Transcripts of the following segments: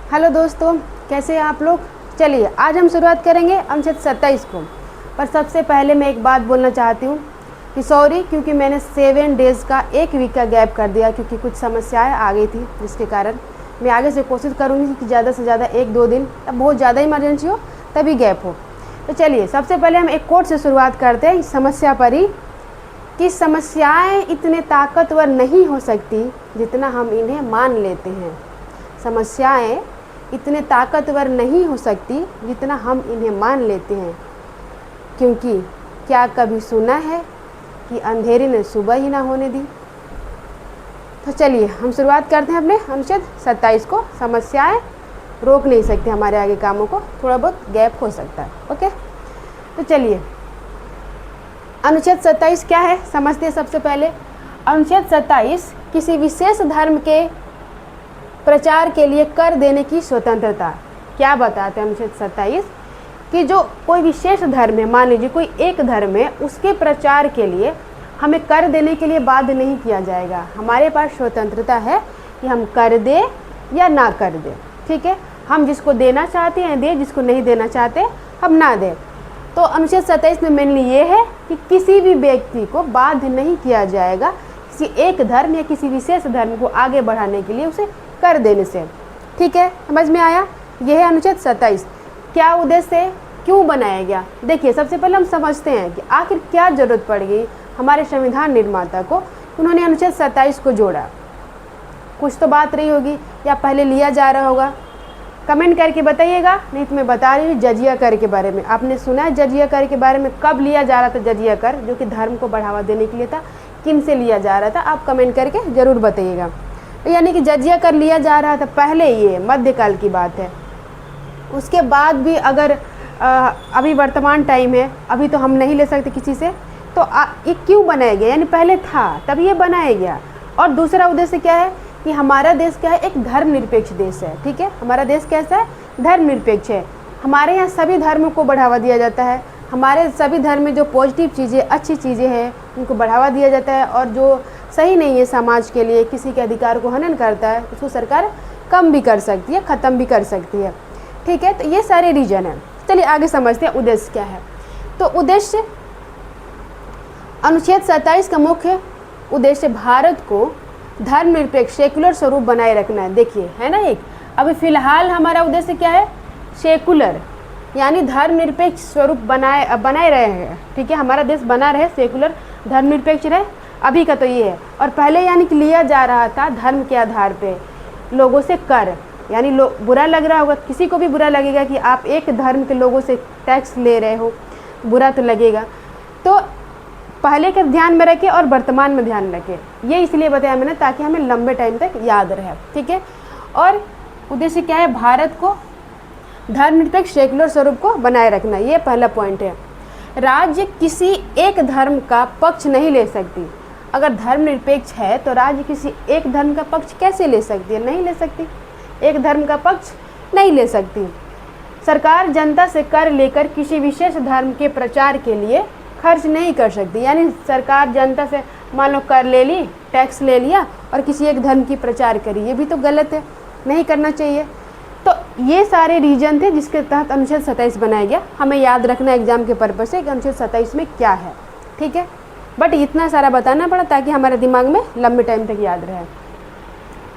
Hello दोस्तों, कैसे हैं आप लोग। चलिए आज हम शुरुआत करेंगे अनुच्छेद 27 को। पर सबसे पहले मैं एक बात बोलना चाहती हूँ कि सॉरी, क्योंकि मैंने 7 डेज़ का 1 वीक का गैप कर दिया, क्योंकि कुछ समस्याएं आ गई थी, जिसके कारण मैं आगे से कोशिश करूँगी कि ज़्यादा से ज़्यादा 1-2 दिन, तब बहुत ज़्यादा इमरजेंसी हो तभी गैप हो। तो चलिए सबसे पहले हम एक कोट से शुरुआत करते हैं इस समस्या पर ही, कि समस्याएँ इतने ताकतवर नहीं हो सकती जितना हम इन्हें मान लेते हैं। समस्याएं इतने ताकतवर नहीं हो सकती जितना हम इन्हें मान लेते हैं, क्योंकि क्या कभी सुना है कि अंधेरे ने सुबह ही ना होने दी। तो चलिए हम शुरुआत करते हैं अपने अनुच्छेद 27 को। समस्याएं रोक नहीं सकती हमारे आगे कामों को, थोड़ा बहुत गैप हो सकता है। ओके, तो चलिए अनुच्छेद 27 क्या है समझते हैं। सबसे पहले अनुच्छेद 27 किसी विशेष धर्म के प्रचार के लिए कर देने की स्वतंत्रता। क्या बताते हैं अनुच्छेद 27 कि जो कोई विशेष धर्म है, मान लीजिए कोई एक धर्म है, उसके प्रचार के लिए हमें कर देने के लिए बाध्य नहीं किया जाएगा। हमारे पास स्वतंत्रता है कि हम कर दें या ना कर दें। ठीक है, हम जिसको देना चाहते हैं दें, जिसको नहीं देना चाहते हम ना दें। तो अनुच्छेद 27 में मेनली ये है कि किसी भी व्यक्ति को बाध्य नहीं किया जाएगा किसी एक धर्म या किसी विशेष धर्म को आगे बढ़ाने के लिए उसे कर देने से। ठीक है, समझ में आया। यह है अनुच्छेद 27। क्या उद्देश्य है, क्यों बनाया गया। देखिए सबसे पहले हम समझते हैं कि आखिर क्या जरूरत पड़ गई हमारे संविधान निर्माता को, उन्होंने अनुच्छेद 27 को जोड़ा। कुछ तो बात रही होगी या पहले लिया जा रहा होगा, कमेंट करके बताइएगा। नहीं तो मैं बता रही हूँ जजिया कर के बारे में। आपने सुना है जजिया कर के बारे में, कब लिया जा रहा था जजिया कर, जो कि धर्म को बढ़ावा देने के लिए था, किन से लिया जा रहा था, आप कमेंट करके ज़रूर बताइएगा। यानी कि जजिया कर लिया जा रहा था पहले, ये मध्यकाल की बात है। उसके बाद भी अगर अभी वर्तमान टाइम है, अभी तो हम नहीं ले सकते किसी से, तो ये क्यों बनाया गया, यानी पहले था तब ये बनाया गया। और दूसरा उद्देश्य क्या है कि हमारा देश क्या है, एक धर्मनिरपेक्ष देश है। ठीक है, हमारा देश कैसा है, धर्मनिरपेक्ष है। हमारे यहाँ सभी धर्मों को बढ़ावा दिया जाता है। हमारे सभी धर्म में जो पॉजिटिव चीज़ें, अच्छी चीज़ें हैं, उनको बढ़ावा दिया जाता है। और जो सही नहीं है समाज के लिए, किसी के अधिकार को हनन करता है, उसको सरकार कम भी कर सकती है, ख़त्म भी कर सकती है। ठीक है, तो ये सारे रीजन हैं। चलिए आगे समझते हैं उद्देश्य क्या है। तो उद्देश्य, अनुच्छेद 27 का मुख्य उद्देश्य भारत को धर्मनिरपेक्ष सेकुलर स्वरूप बनाए रखना है। देखिए है ना, एक अभी फ़िलहाल हमारा उद्देश्य क्या है, सेकुलर, यानी धर्मनिरपेक्ष स्वरूप बनाए रहे हैं। ठीक है, हमारा देश बना रहे, सेकुलर धर्मनिरपेक्ष रहे, अभी का तो ये है। और पहले यानी कि लिया जा रहा था धर्म के आधार पे लोगों से कर, यानी बुरा लग रहा होगा, किसी को भी बुरा लगेगा कि आप एक धर्म के लोगों से टैक्स ले रहे हो, बुरा तो लगेगा। तो पहले के ध्यान में रखें और वर्तमान में ध्यान रखें, ये इसलिए बताया मैंने ताकि हमें लंबे टाइम तक याद रहे। ठीक है, और उद्देश्य क्या है, भारत को धर्मनिरपेक्ष सेकुलर स्वरूप को बनाए रखना, ये पहला पॉइंट है। राज्य किसी एक धर्म का पक्ष नहीं ले सकती। अगर धर्मनिरपेक्ष है तो राज्य किसी एक धर्म का पक्ष कैसे ले सकती है, नहीं ले सकती, एक धर्म का पक्ष नहीं ले सकती। सरकार जनता से कर लेकर किसी विशेष धर्म के प्रचार के लिए खर्च नहीं कर सकती। यानी सरकार जनता से मान लो कर ले ली, टैक्स ले लिया और किसी एक धर्म की प्रचार करी, ये भी तो गलत है, नहीं करना चाहिए। तो ये सारे रीजन थे जिसके तहत अनुच्छेद 27 बनाया गया। हमें याद रखना एग्जाम के पर्पज से कि अनुच्छेद 27 में क्या है। ठीक है, बट इतना सारा बताना पड़ा ताकि हमारे दिमाग में लंबे टाइम तक याद रहे।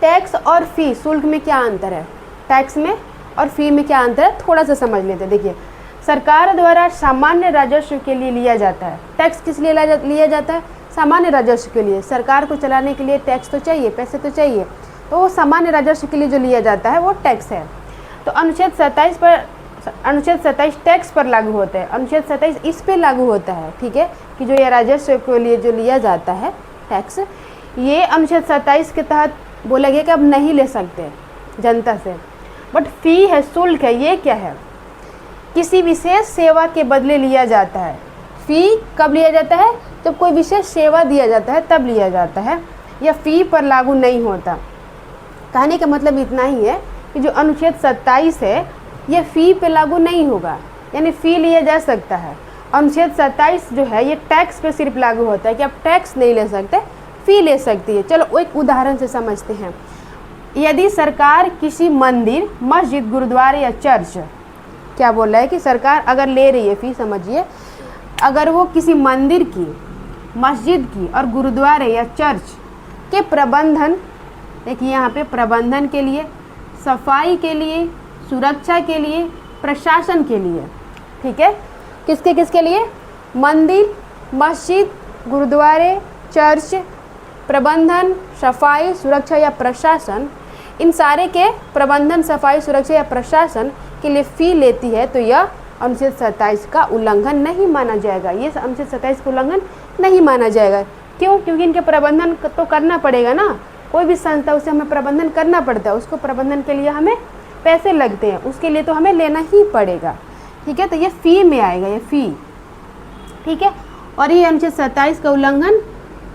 टैक्स और फी, शुल्क में क्या अंतर है, टैक्स में और फी में क्या अंतर है, थोड़ा सा समझ लेते हैं। देखिए, सरकार द्वारा सामान्य राजस्व के लिए लिया जाता है। टैक्स किस लिए लिया जाता है, सामान्य राजस्व के लिए। सरकार को चलाने के लिए टैक्स तो चाहिए, पैसे तो चाहिए, तो वो सामान्य राजस्व के लिए जो लिया जाता है वो टैक्स है। तो अनुच्छेद 27 टैक्स पर लागू होता है, अनुच्छेद 27 इस पे लागू होता है। ठीक है, कि जो ये राजस्व के लिए जो लिया जाता है टैक्स, ये अनुच्छेद 27 के तहत बोला गया कि अब नहीं ले सकते जनता से। बट फी है, शुल्क है, ये क्या है, किसी विशेष सेवा के बदले लिया जाता है। फ़ी कब लिया जाता है, जब कोई विशेष सेवा दिया जाता है तब लिया जाता है, या फ़ी पर लागू नहीं होता। कहने का मतलब इतना ही है कि जो अनुच्छेद 27 है ये फ़ी पे लागू नहीं होगा, यानी फ़ी लिया जा सकता है। अनुच्छेद 27 जो है ये टैक्स पे सिर्फ लागू होता है कि आप टैक्स नहीं ले सकते, फ़ी ले सकती है। चलो एक उदाहरण से समझते हैं। यदि सरकार किसी मंदिर, मस्जिद, गुरुद्वारे या चर्च, क्या बोल रहा है कि सरकार अगर ले रही है फी, समझिए, अगर वो किसी मंदिर की, मस्जिद की और गुरुद्वारे या चर्च के प्रबंधन, देखिए यहाँ पे प्रबंधन के लिए, सफाई के लिए, सुरक्षा के लिए, प्रशासन के लिए, ठीक है, किसके किसके लिए? मंदिर, मस्जिद, गुरुद्वारे, चर्च, प्रबंधन, सफाई, सुरक्षा या प्रशासन, इन सारे के प्रबंधन, सफाई, सुरक्षा या प्रशासन के लिए फ़ी लेती है, तो यह अनुच्छेद 27 का उल्लंघन नहीं माना जाएगा। ये अनुच्छेद 27 का उल्लंघन नहीं माना जाएगा। क्यों? क्योंकि इनके प्रबंधन तो करना पड़ेगा ना, कोई भी संस्था, उसे हमें प्रबंधन करना पड़ता है, उसको प्रबंधन के लिए हमें पैसे लगते हैं, उसके लिए तो हमें लेना ही पड़ेगा, ठीक है। तो ये फ़ी में आएगा, ये फ़ी, ठीक है। और ये अनुच्छेद 27 का उल्लंघन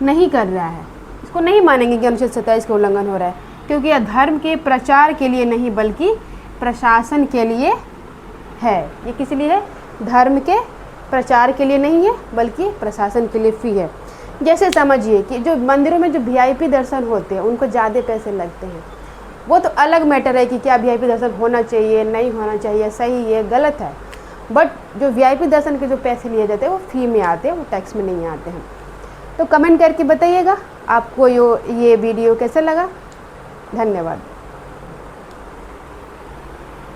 नहीं कर रहा है, इसको नहीं मानेंगे कि अनुच्छेद 27 का उल्लंघन हो रहा है, क्योंकि यह धर्म के प्रचार के लिए नहीं बल्कि प्रशासन के लिए है। ये किस लिए है? धर्म के प्रचार के लिए नहीं है बल्कि प्रशासन के लिए फ़ी है। जैसे समझिए कि जो मंदिरों में जो वीआईपी दर्शन होते हैं उनको ज़्यादा पैसे लगते हैं, वो तो अलग मैटर है कि क्या वीआईपी दर्शन होना चाहिए, नहीं होना चाहिए, सही है, गलत है, बट जो वीआईपी दर्शन के जो पैसे लिए जाते हैं वो फ़ी में आते हैं, वो टैक्स में नहीं आते हैं। तो कमेंट करके बताइएगा आपको ये वीडियो कैसा लगा। धन्यवाद।